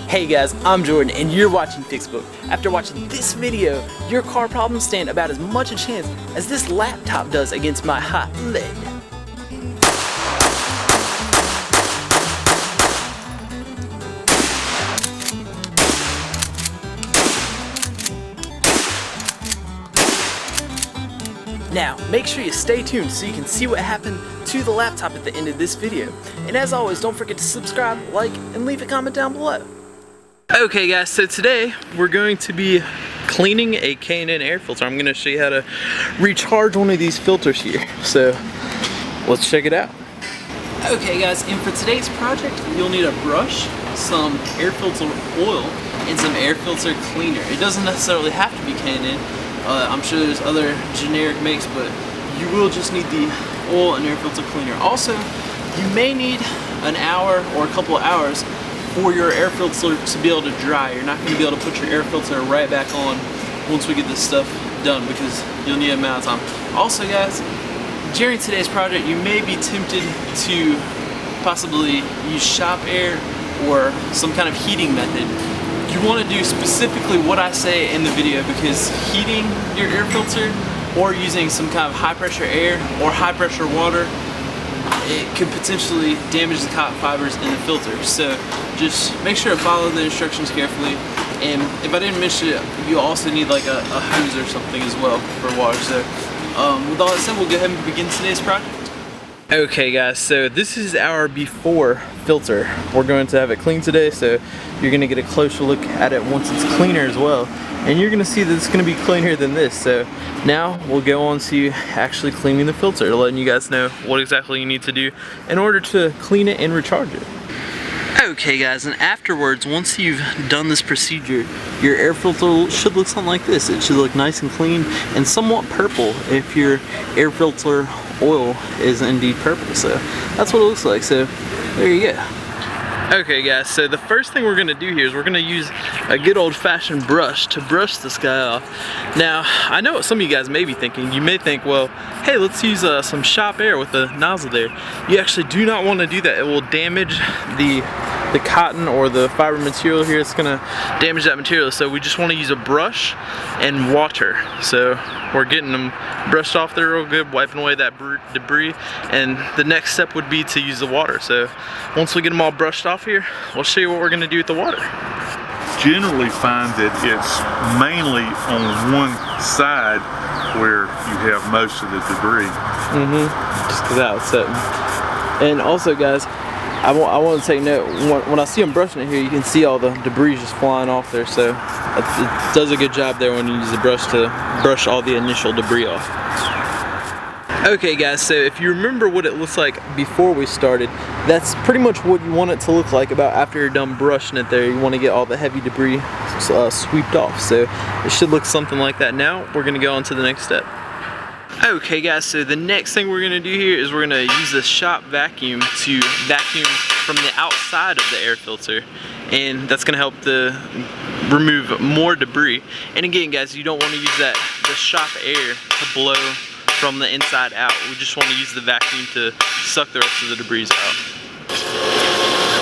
Hey guys, I'm Jordan and you're watching Fixbook. After watching this video, your car problems stand about as much a chance as this laptop does against my hot lead. Now, make sure you stay tuned so you can see what happened to the laptop at the end of this video. And as always, don't forget to subscribe, like, and leave a comment down below. Okay guys, so today we're going to be cleaning a K&N air filter. I'm going to show you how to recharge one of these filters here. So, let's check it out. Okay guys, and for today's project, you'll need a brush, some air filter oil, and some air filter cleaner. It doesn't necessarily have to be K&N. I'm sure there's other generic makes, but you will just need the oil and air filter cleaner. Also, you may need an hour or a couple of hours for your air filter to be able to dry. You're not going to be able to put your air filter right back on once we get this stuff done because you'll need an amount of time. Also guys, during today's project you may be tempted to possibly use shop air or some kind of heating method. You want to do specifically what I say in the video because heating your air filter or using some kind of high pressure air or high pressure water, it could potentially damage the cotton fibers in the filter. So just make sure to follow the instructions carefully. And if I didn't mention it, you also need like a hose or something as well for water. So with all that said, we'll go ahead and begin today's project. Okay guys, so this is our before filter. We're going to have it cleaned today, so you're going to get a closer look at it once it's cleaner as well. And you're going to see that it's going to be cleaner than this. So now we'll go on to actually cleaning the filter, letting you guys know what exactly you need to do in order to clean it and recharge it. Okay guys, and afterwards, once you've done this procedure, your air filter should look something like this. It should look nice and clean and somewhat purple if your air filter oil is indeed purple. So that's what it looks like. So there you go. Okay guys, so the first thing we're going to do here is we're going to use a good old-fashioned brush to brush this guy off. Now, I know what some of you guys may be thinking. You may think, well, hey, let's use some shop air with a nozzle there. You actually do not want to do that. It will damage the cotton or the fiber material here. It's going to damage that material. So we just want to use a brush and water. So we're getting them brushed off there real good, wiping away that debris, and the next step would be to use the water. So once we get them all brushed off here, we'll show you what we're going to do with the water. Generally find that it's mainly on one side where you have most of the debris. Just because how it's sitting. And also guys, I want to take note, when I see them brushing it here, you can see all the debris just flying off there, so it does a good job there when you use the brush to brush all the initial debris off. Okay guys, so if you remember what it looks like before we started, that's pretty much what you want it to look like about after you're done brushing it there. You want to get all the heavy debris swept off, so it should look something like that. Now we're going to go on to the next step. Okay guys, so the next thing we're going to do here is we're going to use the shop vacuum to vacuum from the outside of the air filter, and that's going to help to remove more debris. And again guys, you don't want to use the shop air to blow from the inside out. We just want to use the vacuum to suck the rest of the debris out.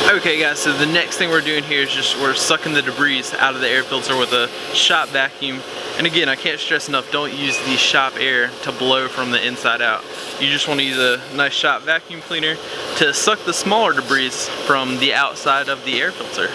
Okay guys, so the next thing we're doing here is we're sucking the debris out of the air filter with a shop vacuum. And again, I can't stress enough, don't use the shop air to blow from the inside out. You just want to use a nice shop vacuum cleaner to suck the smaller debris from the outside of the air filter.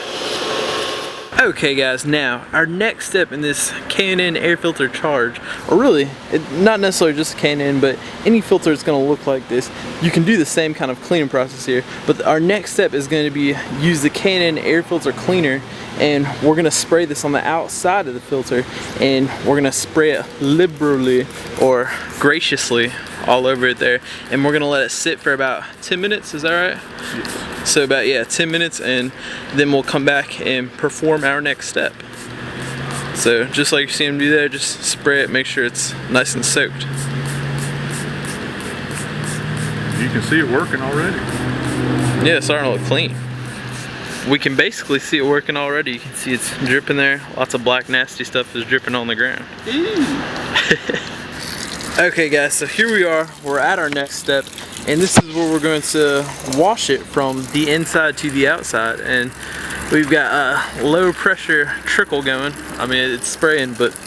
Okay guys, now our next step in this K&N Air Filter Charge, or really, not necessarily just K&N, but any filter is going to look like this. You can do the same kind of cleaning process here, but our next step is going to be use the K&N Air Filter Cleaner, and we're going to spray this on the outside of the filter, and we're going to spray it liberally or graciously all over it there, and we're going to let it sit for about 10 minutes, is that right? Yes. So about 10 minutes, and then we'll come back and perform our next step. So just like you see him do there, just spray it, make sure it's nice and soaked. You can see it working already. Yeah, it's starting to look clean. We can basically see it working already. You can see it's dripping there. Lots of black nasty stuff is dripping on the ground. Okay guys, so here we are, we're at our next step, and this is where we're going to wash it from the inside to the outside. And we've got a low pressure trickle going. I mean, it's spraying, but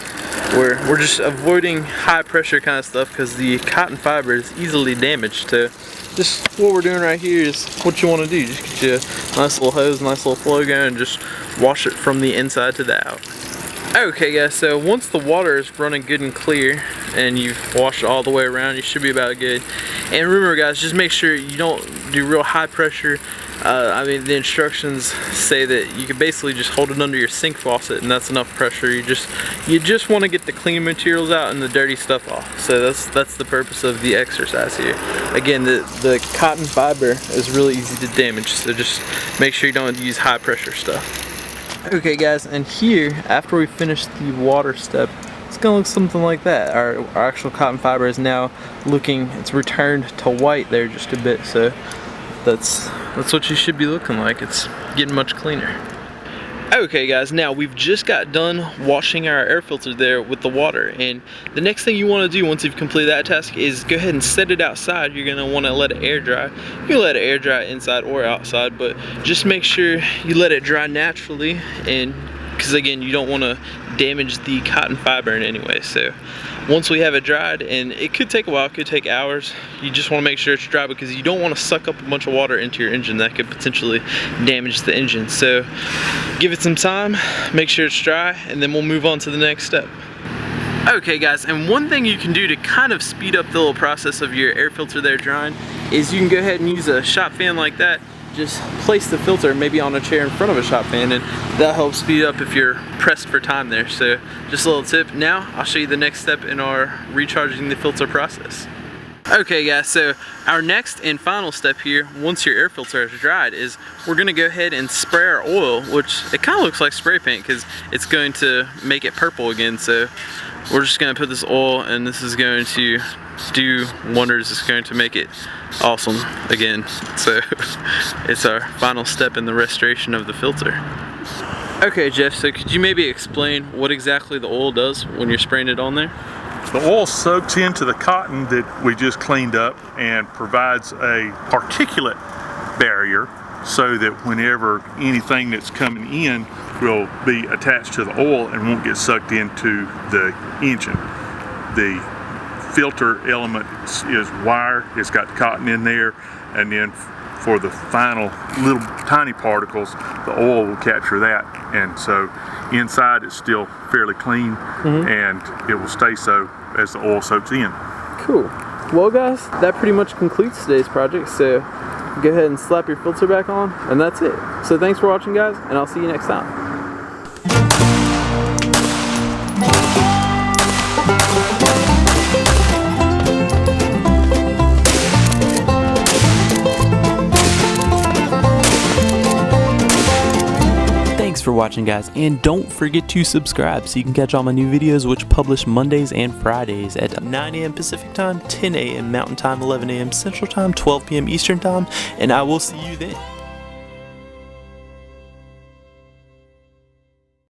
we're just avoiding high pressure kind of stuff because the cotton fiber is easily damaged. So just what we're doing right here is what you want to do. Just get you a nice little hose, nice little flow going, and just wash it from the inside to the out. Okay guys, so once the water is running good and clear and you've washed it all the way around, you should be about good. And remember guys, just make sure you don't do real high pressure. I mean, the instructions say that you can basically just hold it under your sink faucet and that's enough pressure. You just want to get the clean materials out and the dirty stuff off. So that's the purpose of the exercise here. Again, the cotton fiber is really easy to damage, so just make sure you don't use high pressure stuff. Okay guys, and here, after we finish the water step, it's gonna look something like that. Our actual cotton fiber is now looking, it's returned to white there just a bit, so that's what you should be looking like. It's getting much cleaner. Okay guys, now we've just got done washing our air filter there with the water, and the next thing you want to do once you've completed that task is go ahead and set it outside. You're going to want to let it air dry. You can let it air dry inside or outside, but just make sure you let it dry naturally, and because again, you don't want to damage the cotton fiber in any way. So once we have it dried, and it could take a while, it could take hours, you just want to make sure it's dry because you don't want to suck up a bunch of water into your engine. That could potentially damage the engine. So give it some time, make sure it's dry, and then we'll move on to the next step. Okay guys, and one thing you can do to kind of speed up the little process of your air filter there drying is you can go ahead and use a shop fan like that. Just place the filter maybe on a chair in front of a shop fan, and that helps speed up if you're pressed for time there. So just a little tip. Now I'll show you the next step in our recharging the filter process. Okay guys, so our next and final step here, once your air filter is dried, is we're going to go ahead and spray our oil, which it kind of looks like spray paint because it's going to make it purple again. So we're just going to put this oil, and this is going to do wonders. It's going to make it awesome again. So it's our final step in the restoration of the filter. Okay Jeff, so could you maybe explain what exactly the oil does when you're spraying it on there? The oil soaks into the cotton that we just cleaned up and provides a particulate barrier so that whenever anything that's coming in will be attached to the oil and won't get sucked into the engine. The filter element is wire, it's got cotton in there, and then for the final little tiny particles, the oil will capture that, and so inside it's still fairly clean, and it will stay so as the oil soaks in. Cool. Well guys, that pretty much concludes today's project, so go ahead and slap your filter back on, and that's it. So thanks for watching guys, and I'll see you next time. Thanks for watching guys, and don't forget to subscribe so you can catch all my new videos, which publish Mondays and Fridays at 9 a.m. Pacific time, 10 a.m. Mountain time, 11 a.m. Central time, 12 p.m. Eastern time, and I will see you then.